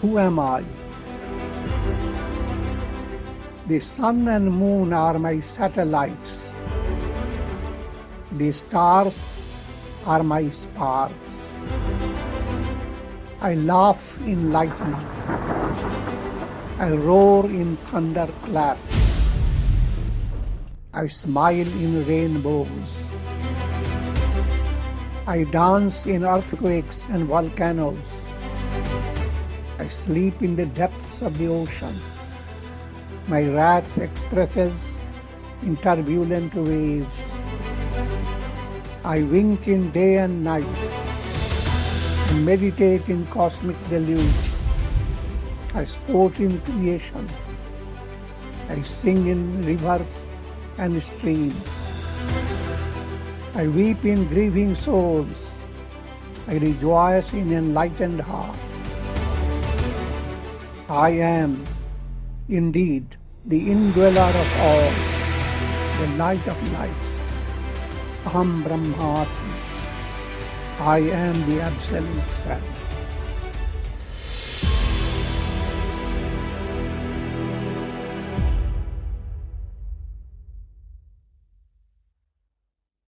Who am I? The sun and moon are my satellites. The stars are my sparks. I laugh in lightning. I roar in thunderclaps. I smile in rainbows. I dance in earthquakes and volcanoes. I sleep in the depths of the ocean. My wrath expresses in turbulent waves. I wink in day and night and meditate in cosmic deluge. I sport in creation. I sing in rivers and streams. I weep in grieving souls. I rejoice in enlightened hearts. I am indeed the indweller of all, the light of lights. AHAM BRAHMASMI. I am the Absolute Self.